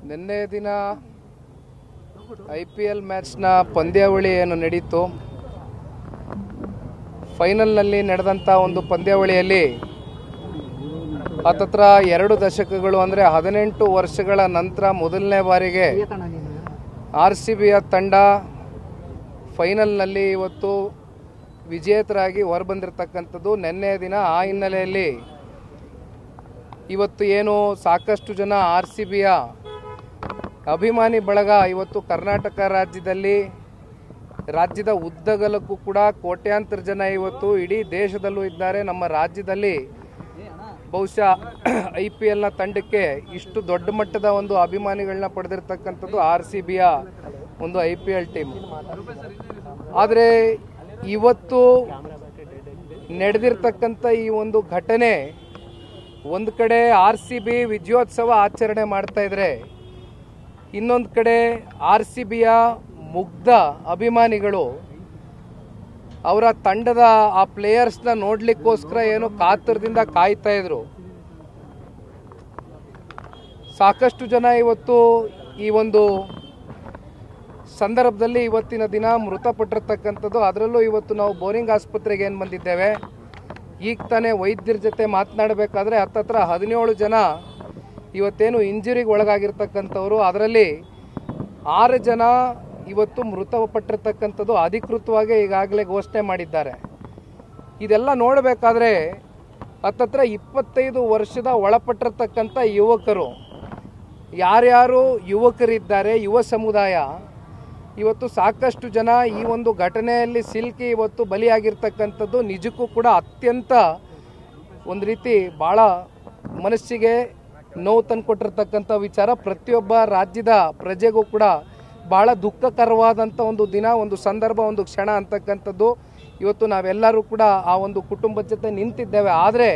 ನಿನ್ನೆ ದಿನ IPL ಮ್ಯಾಚ್ನ ಪಂದ್ಯಾವಳಿ ಏನು ನಡೀತು, ಫೈನಲ್ನಲ್ಲಿ ನಡೆದಂಥ ಒಂದು ಪಂದ್ಯಾವಳಿಯಲ್ಲಿ ಹತ್ತತ್ರ 2 ದಶಕಗಳು ಅಂದರೆ 18 ವರ್ಷಗಳ ನಂತರ ಮೊದಲನೇ ಬಾರಿಗೆ RCBಯ ತಂಡ ಫೈನಲ್ನಲ್ಲಿ ಇವತ್ತು ವಿಜೇತರಾಗಿ ಹೊರಬಂದಿರತಕ್ಕಂಥದ್ದು ನಿನ್ನೆ ದಿನ. ಆ ಹಿನ್ನೆಲೆಯಲ್ಲಿ ಇವತ್ತು ಏನು ಸಾಕಷ್ಟು ಜನ RCBಯ ಅಭಿಮಾನಿ ಬಳಗ ಇವತ್ತು ಕರ್ನಾಟಕ ರಾಜ್ಯದ ಉದ್ದಗಲಕ್ಕೂ ಕೂಡ ಕೋಟ್ಯಾಂತರ ಜನ ಇವತ್ತು ಇಡೀ ದೇಶದಲ್ಲೂ ಇದ್ದಾರೆ. ನಮ್ಮ ರಾಜ್ಯದಲ್ಲಿ ಬಹುಶಃ IPLನ ತಂಡಕ್ಕೆ ಇಷ್ಟು ದೊಡ್ಡ ಮಟ್ಟದ ಒಂದು ಅಭಿಮಾನಿಗಳನ್ನ ಪಡೆದಿರ್ತಕ್ಕಂಥದ್ದು RCBಯ ಒಂದು IPL ಟೀಮ್. ಆದರೆ ಇವತ್ತು ನಡೆದಿರ್ತಕ್ಕಂಥ ಈ ಒಂದು ಘಟನೆ, ಒಂದು ಕಡೆ RCB ವಿಜಯೋತ್ಸವ ಆಚರಣೆ ಮಾಡ್ತಾ ಇದ್ರೆ, ಇನ್ನೊಂದು ಕಡೆ RCBಯ ಮುಗ್ಧ ಅಭಿಮಾನಿಗಳು ಅವರ ತಂಡದ ಆ ಪ್ಲೇಯರ್ಸ್ನ ನೋಡ್ಲಿಕ್ಕೋಸ್ಕರ ಏನು ಕಾತರದಿಂದ ಕಾಯ್ತಾ ಇದ್ರು. ಸಾಕಷ್ಟು ಜನ ಇವತ್ತು ಈ ಒಂದು ಸಂದರ್ಭದಲ್ಲಿ ಇವತ್ತಿನ ದಿನ ಮೃತಪಟ್ಟಿರ್ತಕ್ಕಂಥದ್ದು. ಅದರಲ್ಲೂ ಇವತ್ತು ನಾವು ಬೋರಿಂಗ್ ಆಸ್ಪತ್ರೆಗೆ ಏನು ಬಂದಿದ್ದೇವೆ, ಈಗ ತಾನೇ ವೈದ್ಯರ ಜೊತೆ ಮಾತನಾಡಬೇಕಾದ್ರೆ ಹತ್ತತ್ರ 17 ಜನ ಇವತ್ತೇನು ಇಂಜುರಿಗೆ ಒಳಗಾಗಿರ್ತಕ್ಕಂಥವ್ರು, ಅದರಲ್ಲಿ 6 ಜನ ಇವತ್ತು ಮೃತಪಟ್ಟಿರ್ತಕ್ಕಂಥದ್ದು ಅಧಿಕೃತವಾಗಿ ಈಗಾಗಲೇ ಘೋಷಣೆ ಮಾಡಿದ್ದಾರೆ. ಇದೆಲ್ಲ ನೋಡಬೇಕಾದ್ರೆ ಹತ್ತತ್ರ 25 ವರ್ಷದ ಒಳಪಟ್ಟಿರ್ತಕ್ಕಂಥ ಯುವಕರು, ಯಾರ್ಯಾರು ಯುವಕರಿದ್ದಾರೆ, ಯುವ ಸಮುದಾಯ ಇವತ್ತು ಸಾಕಷ್ಟು ಜನ ಈ ಒಂದು ಘಟನೆಯಲ್ಲಿ ಸಿಲುಕಿ ಇವತ್ತು ಬಲಿಯಾಗಿರ್ತಕ್ಕಂಥದ್ದು ನಿಜಕ್ಕೂ ಕೂಡ ಅತ್ಯಂತ ಒಂದು ರೀತಿ ಭಾಳ ಮನಸ್ಸಿಗೆ ನೋವು ತಂದುಕೊಟ್ಟಿರ್ತಕ್ಕಂಥ ವಿಚಾರ. ಪ್ರತಿಯೊಬ್ಬ ರಾಜ್ಯದ ಪ್ರಜೆಗೂ ಕೂಡ ಭಾಳ ದುಃಖಕರವಾದಂಥ ಒಂದು ದಿನ, ಒಂದು ಸಂದರ್ಭ, ಒಂದು ಕ್ಷಣ ಅಂತಕ್ಕಂಥದ್ದು. ಇವತ್ತು ನಾವೆಲ್ಲರೂ ಕೂಡ ಆ ಒಂದು ಕುಟುಂಬದ ಜೊತೆ ನಿಂತಿದ್ದೇವೆ. ಆದರೆ